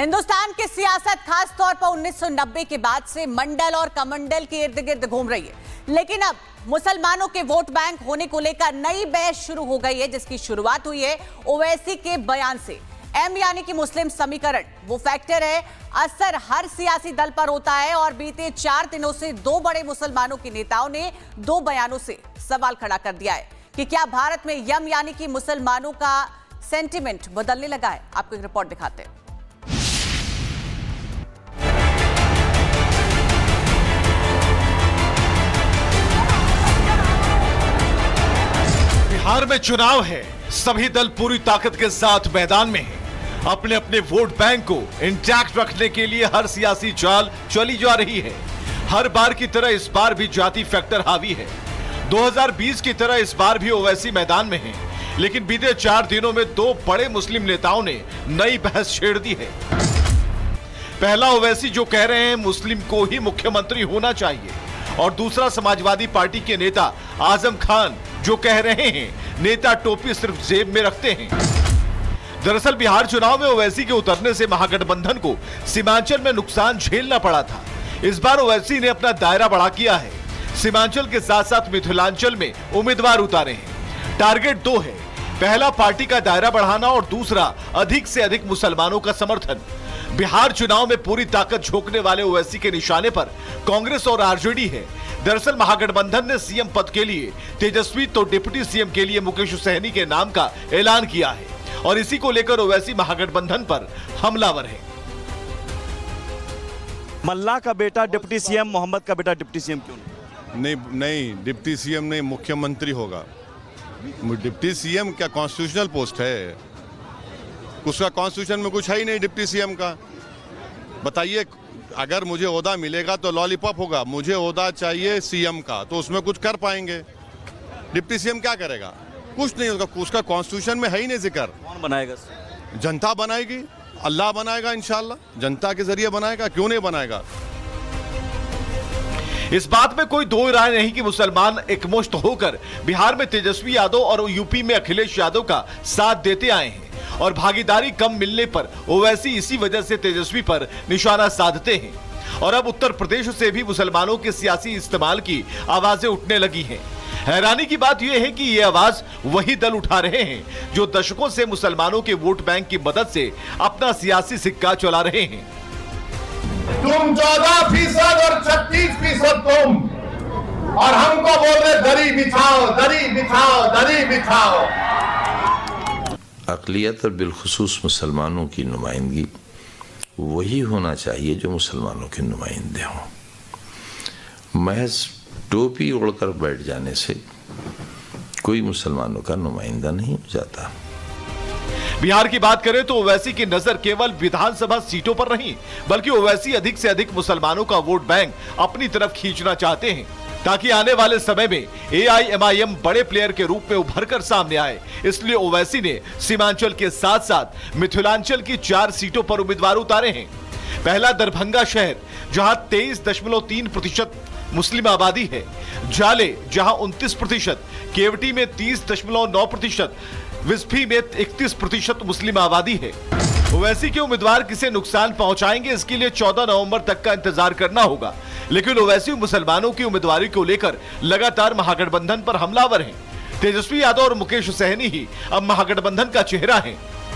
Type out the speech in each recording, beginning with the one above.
हिंदुस्तान की सियासत खास तौर पर 1990 के बाद से मंडल और कमंडल के इर्द गिर्द घूम रही है, लेकिन अब मुसलमानों के वोट बैंक होने को लेकर नई बहस शुरू हो गई है, जिसकी शुरुआत हुई है ओवैसी के बयान से। एम यानी कि मुस्लिम समीकरण वो फैक्टर है, असर हर सियासी दल पर होता है और बीते 4 दिनों से दो बड़े मुसलमानों के नेताओं ने दो बयानों से सवाल खड़ा कर दिया है कि क्या भारत में यम यानी कि मुसलमानों का सेंटिमेंट बदलने लगा है। आपको एक रिपोर्ट दिखाते हैं। बिहार में चुनाव है, सभी दल पूरी ताकत के साथ मैदान में हैं। अपने अपने वोट बैंक को इंटैक्ट रखने के लिए हर सियासी चाल चली जा रही है। हर बार की तरह इस बार भी जाति फैक्टर हावी है। 2020 की तरह इस बार भी ओवैसी मैदान में है, लेकिन बीते 4 दिनों में दो बड़े मुस्लिम नेताओं ने नई बहस छेड़ दी है। पहला ओवैसी जो कह रहे हैं मुस्लिम को ही मुख्यमंत्री होना चाहिए, और दूसरा समाजवादी पार्टी के नेता आजम खान जो कह रहे हैं नेता टोपी सिर्फ जेब में रखते हैं। दरअसल बिहार चुनाव में ओवैसी के उतरने से महागठबंधन को सीमांचल में नुकसान झेलना पड़ा था। इस बार ओवैसी ने अपना दायरा बढ़ा किया है। सीमांचल के साथ साथ मिथिलांचल में उम्मीदवार उतारे हैं। टारगेट 2 है, पहला पार्टी का दायरा बढ़ाना और दूसरा अधिक से अधिक मुसलमानों का समर्थन। बिहार चुनाव में पूरी ताकत झोंकने वाले ओवैसी के निशाने पर कांग्रेस और आरजेडी है। दरअसल महागठबंधन ने सीएम पद के लिए तेजस्वी तो डिप्टी सीएम के लिए मुकेश सहनी के नाम का ऐलान किया है, और इसी को लेकर ओवैसी महागठबंधन पर हमलावर है। मल्ला का बेटा डिप्टी सीएम, मोहम्मद का बेटा डिप्टी सीएम क्यों नहीं, डिप्टी सीएम नहीं, मुख्यमंत्री होगा। डिप्टी सीएम क्या कॉन्स्टिट्यूशनल पोस्ट है? उसका कॉन्स्टिट्यूशन में कुछ है ही नहीं डिप्टी सीएम का। बताइए, अगर मुझे ओहदा मिलेगा तो लॉलीपॉप होगा, मुझे ओहदा चाहिए सीएम का, तो उसमें कुछ कर पाएंगे। डिप्टी सीएम क्या करेगा? कुछ नहीं, उसका कॉन्स्टिट्यूशन में है ही नहीं जिक्र। कौन बनाएगा? जनता बनाएगी, अल्लाह बनाएगा, इंशाल्लाह जनता के जरिए बनाएगा, क्यों नहीं बनाएगा। इस बात में कोई दो राय नहीं कि मुसलमान एकमुश्त होकर बिहार में तेजस्वी यादव और यूपी में अखिलेश यादव का साथ देते आए हैं, और भागीदारी कम मिलने पर ओवैसी इसी वजह से तेजस्वी पर निशाना साधते हैं। और अब उत्तर प्रदेश से भी मुसलमानों के सियासी इस्तेमाल की आवाजें उठने लगी हैं। हैरानी की बात यह है कि ये आवाज वही दल उठा रहे हैं जो दशकों से मुसलमानों के वोट बैंक की मदद से अपना सियासी सिक्का चला रहे हैं। तुम 14% और 36% तुम, और हमको बोल रहे दरी बिछाओ, दरी बिछाओ, दरी बिछाओ। अक़लियत और बिलखुसूस मुसलमानों की नुमाइंदगी वही होना चाहिए जो मुसलमानों के नुमाइंदे हों। महज टोपी ओढ़कर बैठ जाने से कोई मुसलमानों का नुमाइंदा नहीं हो जाता। बिहार की बात करें तो ओवैसी की नजर केवल विधानसभा सीटों पर नहीं, बल्कि ओवैसी अधिक से अधिक मुसलमानों का वोट बैंक अपनी तरफ खींचना चाहते हैं, ताकि आने वाले समय में AIMIM बड़े प्लेयर के रूप में उभर कर सामने आए। इसलिए ओवैसी ने सीमांचल के साथ साथ मिथिलांचल की 4 सीटों पर उम्मीदवार उतारे हैं। पहला दरभंगा शहर, जहां 23.3% मुस्लिम आबादी है, जाले जहां 29%, केवटी में 30.9%, विस्फी में 31% मुस्लिम आबादी है। ओवैसी के उम्मीदवार किसे नुकसान पहुंचाएंगे, इसके लिए 14 नवंबर तक का इंतजार करना होगा। लेकिन ओवैसी मुसलमानों की उम्मीदवारी को लेकर लगातार महागठबंधन पर हमलावर हैं। तेजस्वी यादव और मुकेश सहनी ही अब महागठबंधन का चेहरा है।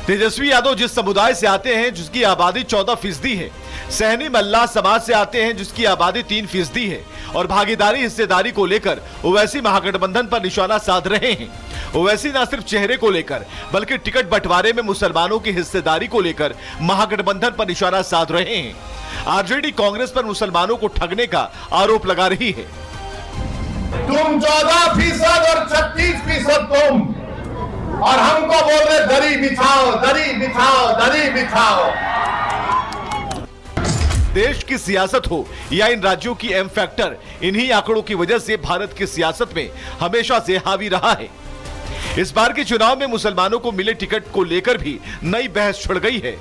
तेजस्वी यादव जिस समुदाय से आते हैं जिसकी आबादी 14% है, सहनी मल्ला समाज से आते हैं जिसकी आबादी 3% है, और भागीदारी हिस्सेदारी को लेकर ओवैसी महागठबंधन पर निशाना साध रहे हैं। ओवैसी न सिर्फ चेहरे को लेकर बल्कि टिकट बंटवारे में मुसलमानों की हिस्सेदारी को लेकर महागठबंधन पर निशाना साध रहे हैं। आरजेडी कांग्रेस पर मुसलमानों को ठगने का आरोप लगा रही है। तुम 14% और 36% तुम, और हमको बोल रहे दरी बिछाओ, दरी बिछाओ, दरी बिछाओ। देश की सियासत हो या इन राज्यों की एम फैक्टर, इन्हीं आंकड़ों की वजह से भारत की सियासत में हमेशा से हावी रहा है। इस बार के चुनाव में मुसलमानों को मिले टिकट को लेकर भी नई बहस छिड़ गई है,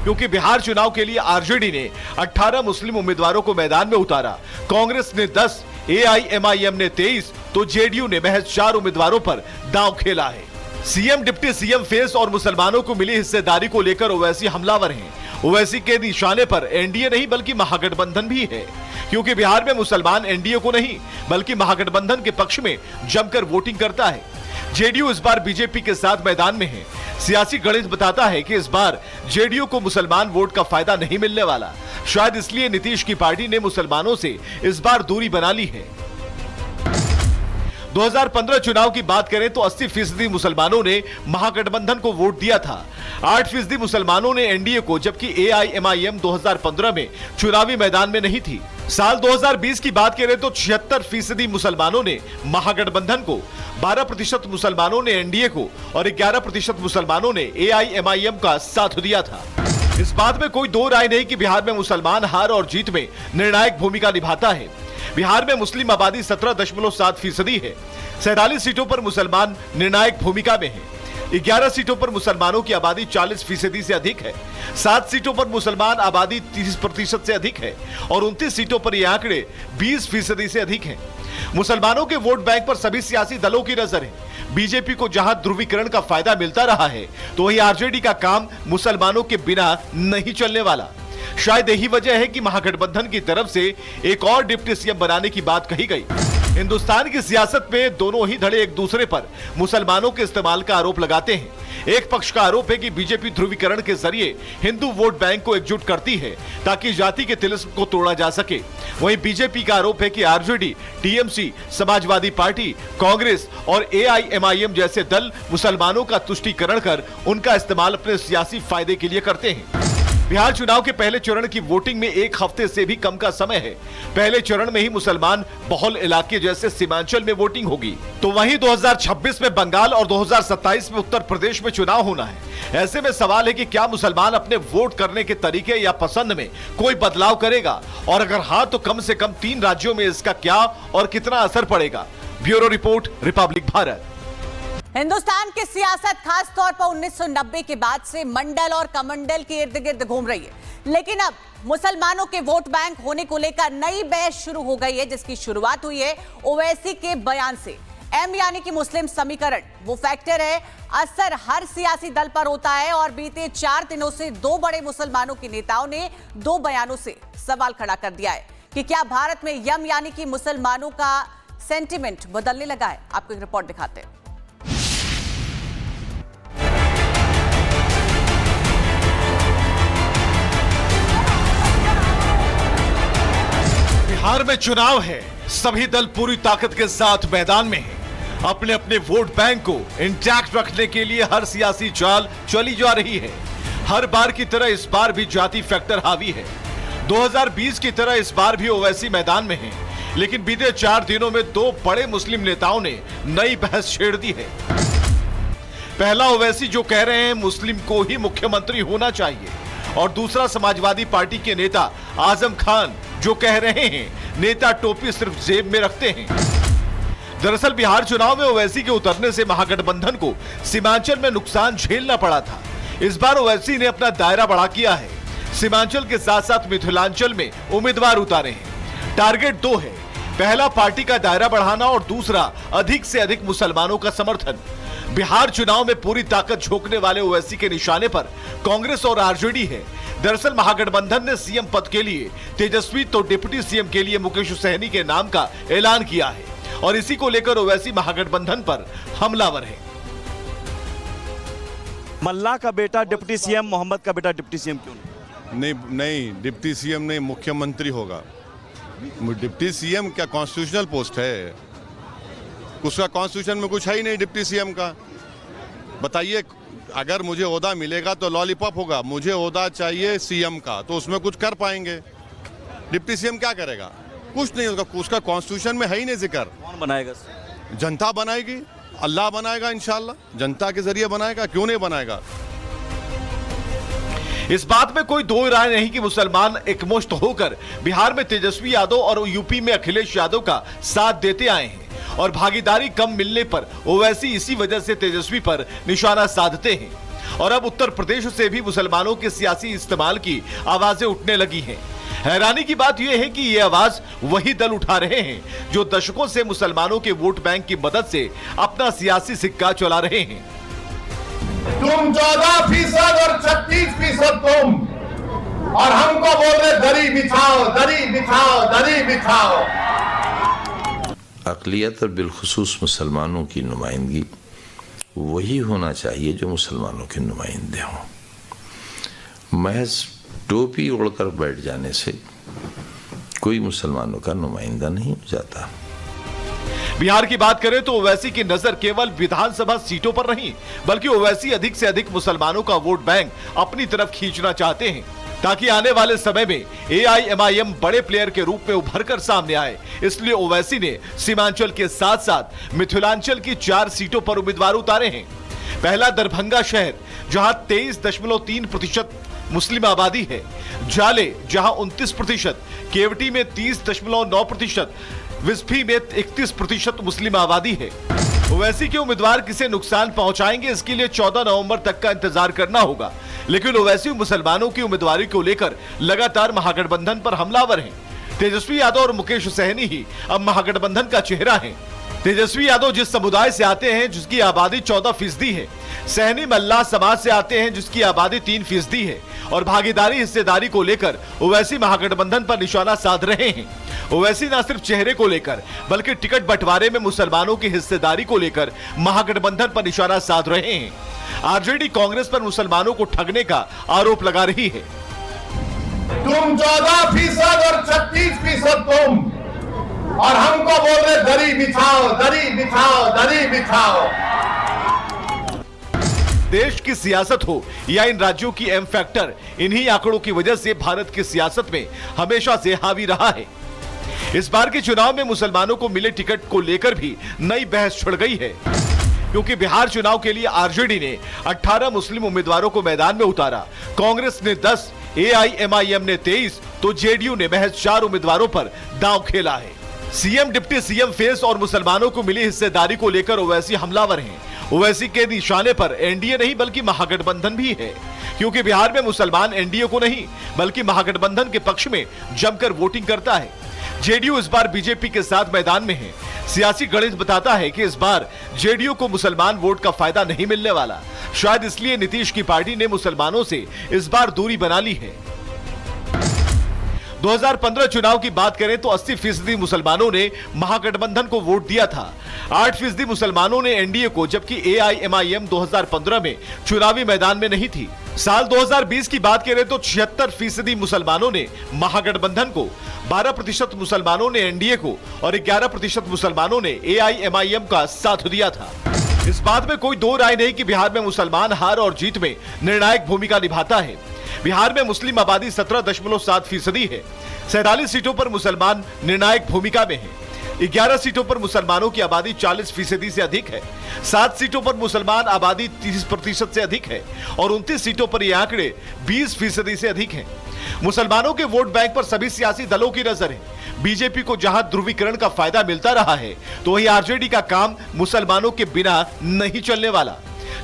क्योंकि बिहार चुनाव के लिए आरजेडी ने 18 मुस्लिम उम्मीदवारों को मैदान में उतारा, कांग्रेस ने 10, AIMIM ने 23, तो जेडीयू ने महज 4 उम्मीदवारों पर दांव खेला है। सीएम डिप्टी सीएम फेस और मुसलमानों को मिली हिस्सेदारी को लेकर ओवैसी हमलावर हैं ओवैसी के निशाने पर एनडीए नहीं बल्कि महागठबंधन भी है, क्योंकि बिहार में मुसलमान एनडीए को नहीं बल्कि महागठबंधन के पक्ष में जमकर वोटिंग करता है। जेडीयू इस बार बीजेपी के साथ मैदान में है। सियासी गणित बताता है कि इस बार जेडीयू को मुसलमान वोट का फायदा नहीं मिलने वाला। शायद इसलिए नीतीश की पार्टी ने मुसलमानों से इस बार दूरी बना ली है। 2015 चुनाव की बात करें तो 80% मुसलमानों ने महागठबंधन को वोट दिया था। 8% मुसलमानों ने एनडीए को, जबकि एआईएमआईएम 2015 में चुनावी मैदान में नहीं थी। साल 2020 की बात करें तो 76% मुसलमानों ने महागठबंधन को, 12% मुसलमानों ने एनडीए को और 11% मुसलमानों ने एआईएमआईएम का साथ दिया था। इस बात में कोई दो राय नहीं कि बिहार में मुसलमान हार और जीत में निर्णायक भूमिका निभाता है। बिहार में मुस्लिम आबादी 17.7% है। 47 सीटों पर मुसलमान निर्णायक भूमिका में है। 11 सीटों पर मुसलमानों की आबादी 40% से अधिक है। 7 सीटों पर मुसलमान आबादी 30% से अधिक है और 29 सीटों पर ये आंकड़े 20% से अधिक हैं। मुसलमानों के वोट बैंक पर सभी सियासी दलों की नजर है। बीजेपी को जहां ध्रुवीकरण का फायदा मिलता रहा है, तो वहीं आरजेडी का काम मुसलमानों के बिना नहीं चलने वाला। शायद यही वजह है कि महागठबंधन की तरफ से एक और डिप्टी सीएम बनाने की बात कही गई। हिंदुस्तान की सियासत में दोनों ही धड़े एक दूसरे पर मुसलमानों के इस्तेमाल का आरोप लगाते हैं। एक पक्ष का आरोप है कि बीजेपी ध्रुवीकरण के जरिए हिंदू वोट बैंक को एकजुट करती है ताकि जाति के तिलिस्म को तोड़ा जा सके। वहीं बीजेपी का आरोप है कि RJD, TMC, Samajwadi party, Congress और एआईएमआईएम जैसे दल मुसलमानों का तुष्टीकरण कर उनका इस्तेमाल अपने सियासी फायदे के लिए करते हैं। बिहार चुनाव के पहले चरण की वोटिंग में 1 हफ्ते से भी कम का समय है। पहले चरण में ही मुसलमान बहुल इलाके जैसे सीमांचल में वोटिंग होगी, तो वहीं 2026 में बंगाल और 2027 में उत्तर प्रदेश में चुनाव होना है। ऐसे में सवाल है कि क्या मुसलमान अपने वोट करने के तरीके या पसंद में कोई बदलाव करेगा, और अगर हाँ तो कम से कम 3 राज्यों में इसका क्या और कितना असर पड़ेगा। Bureau report, Republic Bharat. Hindustan की सियासत खास तौर पर 1990 के बाद से मंडल और कमंडल के इर्द गिर्द घूम रही है, लेकिन अब मुसलमानों के वोट बैंक होने को लेकर नई बहस शुरू हो गई है, जिसकी शुरुआत हुई है ओवैसी के बयान से। एम यानी कि मुस्लिम समीकरण वो फैक्टर है, असर हर सियासी दल पर होता है, और बीते 4 दिनों से 2 बड़े मुसलमानों के नेताओं ने 2 बयानों से सवाल खड़ा कर दिया है कि क्या भारत में यम यानी कि मुसलमानों का सेंटिमेंट बदलने लगा है। आपको एक रिपोर्ट दिखाते हैं। बिहार में चुनाव है, सभी दल पूरी ताकत के साथ मैदान में हैं। अपने अपने वोट बैंक को इंटैक्ट रखने के लिए हर सियासी चाल चली जा रही है। हर बार की तरह इस बार भी जाति फैक्टर हावी है। 2020 की तरह इस बार भी ओवैसी मैदान में है, लेकिन बीते 4 दिनों में 2 बड़े मुस्लिम नेताओं ने नई बहस छेड़ दी है। पहला ओवैसी जो कह रहे हैं मुस्लिम को ही मुख्यमंत्री होना चाहिए, और दूसरा समाजवादी पार्टी के नेता आजम खान जो कह रहे हैं नेता टोपी सिर्फ जेब में रखते हैं। दरअसल बिहार चुनाव में ओवैसी के उतरने से महागठबंधन को सीमांचल में नुकसान झेलना पड़ा था। इस बार ओवैसी ने अपना दायरा बढ़ा किया है। सीमांचल के साथ साथ मिथिलांचल में उम्मीदवार उतारे हैं। टारगेट 2 है, पहला पार्टी का दायरा बढ़ाना और दूसरा अधिक से अधिक मुसलमानों का समर्थन। बिहार चुनाव में पूरी ताकत झोंकने वाले ओवैसी के निशाने पर कांग्रेस और आरजेडी है। दरअसल महागठबंधन ने सीएम पद के लिए तेजस्वी तो डिप्टी सीएम के लिए मुकेश सहनी के नाम का ऐलान किया है, और इसी को लेकर ओवैसी महागठबंधन पर हमलावर है। मल्ला का बेटा डिप्टी सीएम, मोहम्मद का बेटा डिप्टी सीएम क्यों नहीं? नहीं, डिप्टी सीएम नहीं, मुख्यमंत्री होगा। डिप्टी सीएम क्या कॉन्स्टिट्यूशनल पोस्ट है? उसका कॉन्स्टिट्यूशन में कुछ है ही नहीं डिप्टी सीएम का। बताइए, अगर मुझे ओहदा मिलेगा तो लॉलीपॉप होगा, मुझे ओहदा चाहिए सीएम का, तो उसमें कुछ कर पाएंगे। डिप्टी सीएम क्या करेगा? कुछ नहीं, उसका कॉन्स्टिट्यूशन में है ही नहीं जिक्र। कौन बनाएगा? जनता बनाएगी, अल्लाह बनाएगा, इंशाल्लाह जनता के जरिए बनाएगा, क्यों नहीं बनाएगा। इस बात में कोई दो राय नहीं कि मुसलमान एकमुश्त होकर बिहार में तेजस्वी यादव और यूपी में अखिलेश यादव का साथ देते आए हैं, और भागीदारी कम मिलने पर ओवैसी इसी वजह से तेजस्वी पर निशाना साधते हैं। और अब उत्तर प्रदेश से भी मुसलमानों के सियासी इस्तेमाल की आवाजें उठने लगी हैं। हैरानी की बात यह है कि ये आवाज वही दल उठा रहे हैं जो दशकों से मुसलमानों के वोट बैंक की मदद से अपना सियासी सिक्का चला रहे हैं। तुम 14% और 36% तुम, दरी बिछाओ। अक़लियत और बिलखुसूस मुसलमानों की नुमाइंदगी वही होना चाहिए जो मुसलमानों के नुमाइंदे हों। महज टोपी ओढ़कर बैठ जाने से कोई मुसलमानों का नुमाइंदा नहीं हो जाता। बिहार की बात करें तो ओवैसी की नजर केवल विधानसभा सीटों पर नहीं, बल्कि ओवैसी अधिक से अधिक मुसलमानों का वोट बैंक अपनी तरफ खींचना चाहते हैं, ताकि आने वाले समय में AIMIM बड़े प्लेयर के रूप में उभर कर सामने आए। इसलिए ओवैसी ने सीमांचल के साथ साथ मिथिलांचल की 4 सीटों पर उम्मीदवार उतारे हैं। पहला दरभंगा शहर, जहां 23.3% मुस्लिम आबादी है, जाले जहां 29%, केवटी में 30.9%, विस्फी में 31% मुस्लिम आबादी है। ओवैसी के उम्मीदवार किसे नुकसान पहुंचाएंगे, इसके लिए 14 नवंबर तक का इंतजार करना होगा। लेकिन ओवैसी मुसलमानों की उम्मीदवारी को लेकर लगातार महागठबंधन पर हमलावर हैं। तेजस्वी यादव और मुकेश सहनी ही अब महागठबंधन का चेहरा है। तेजस्वी यादव जिस समुदाय से आते हैं जिसकी आबादी 14% है, सहनी मल्लाह समाज से आते हैं जिसकी आबादी 3% है, और भागीदारी हिस्सेदारी को लेकर ओवैसी महागठबंधन पर निशाना साध रहे हैं। ओवैसी न सिर्फ चेहरे को लेकर बल्कि टिकट बंटवारे में मुसलमानों की हिस्सेदारी को लेकर महागठबंधन पर निशाना साध रहे हैं। आरजेडी कांग्रेस पर मुसलमानों को ठगने का आरोप लगा रही है। तुम 14% और 36% तुम, और हमको बोल रहे दरी बिछाओ, दरी बिछाओ, दरी बिछाओ। देश की सियासत हो या इन राज्यों की एम फैक्टर, इन्हीं आंकड़ों की वजह से भारत की सियासत में हमेशा से हावी रहा है। इस बार के चुनाव में मुसलमानों को मिले टिकट को लेकर भी नई बहस छिड़ गई है, क्योंकि बिहार चुनाव के लिए आरजेडी ने 18 मुस्लिम उम्मीदवारों को मैदान में उतारा, कांग्रेस ने 10, AIMIM ने 23, तो जेडीयू ने महज 4 उम्मीदवारों पर दांव खेला है। सीएम, डिप्टी सीएम फेस और मुसलमानों को मिली हिस्सेदारी को लेकर ओवैसी हमलावर हैं। ओवैसी के निशाने पर एनडीए नहीं बल्कि महागठबंधन भी है, क्योंकि बिहार में मुसलमान एनडीए को नहीं बल्कि महागठबंधन के पक्ष में जमकर वोटिंग करता है। जेडीयू इस बार बीजेपी के साथ मैदान में है। सियासी गणित बताता है कि इस बार जेडीयू को मुसलमान वोट का फायदा नहीं मिलने वाला। शायद इसलिए नीतीश की पार्टी ने मुसलमानों से इस बार दूरी बना ली है। 2015 चुनाव की बात करें तो 80% मुसलमानों ने महागठबंधन को वोट दिया था, 8% मुसलमानों ने एनडीए को, जबकि AIMIM 2015 में चुनावी मैदान में नहीं थी। साल 2020 की बात करें तो 76% मुसलमानों ने महागठबंधन को, 12% मुसलमानों ने एनडीए को और 11% मुसलमानों ने AIMIM का साथ दिया था। इस बात में कोई दो राय नहीं कि बिहार में मुसलमान हार और जीत में निर्णायक भूमिका निभाता है। बिहार में मुस्लिम आबादी 17.7% है। 47 सीटों पर मुसलमान निर्णायक भूमिका में है। 11 सीटों पर मुसलमानों की आबादी 40% से अधिक है। 7 सीटों पर मुसलमान आबादी 30% से अधिक है और 29 सीटों पर ये आंकड़े 20% से अधिक हैं। मुसलमानों के वोट बैंक पर सभी सियासी दलों की नजर है। बीजेपी को जहां ध्रुवीकरण का फायदा मिलता रहा है, तो वहीं आरजेडी का काम मुसलमानों के बिना नहीं चलने वाला।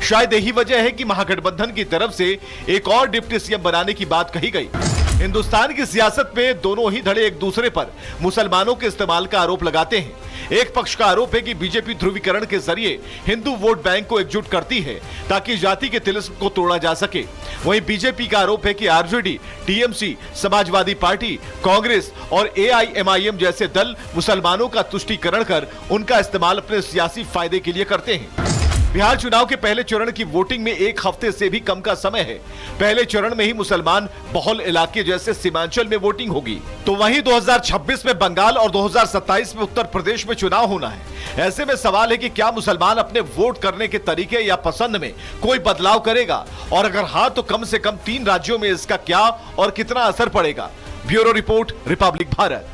शायद यही वजह है कि महागठबंधन की तरफ से एक और डिप्टी सीएम बनाने की बात कही गई। हिंदुस्तान की सियासत में दोनों ही धड़े एक दूसरे पर मुसलमानों के इस्तेमाल का आरोप लगाते हैं। एक पक्ष का आरोप है कि बीजेपी ध्रुवीकरण के जरिए हिंदू वोट बैंक को एकजुट करती है ताकि जाति के तिलिस्म को तोड़ा जा सके। वहीं बीजेपी का आरोप है कि RJD, TMC, Samajwadi party, Congress और AIMIM जैसे दल मुसलमानों का तुष्टीकरण कर उनका इस्तेमाल अपने सियासी फायदे के लिए करते हैं। बिहार चुनाव के पहले चरण की वोटिंग में 1 हफ्ते से भी कम का समय है। पहले चरण में ही मुसलमान बहुल इलाके जैसे सीमांचल में वोटिंग होगी, तो वहीं 2026 में बंगाल और 2027 में उत्तर प्रदेश में चुनाव होना है। ऐसे में सवाल है कि क्या मुसलमान अपने वोट करने के तरीके या पसंद में कोई बदलाव करेगा, और अगर हाँ तो कम से कम 3 राज्यों में इसका क्या और कितना असर पड़ेगा। Bureau report, Republic Bharat.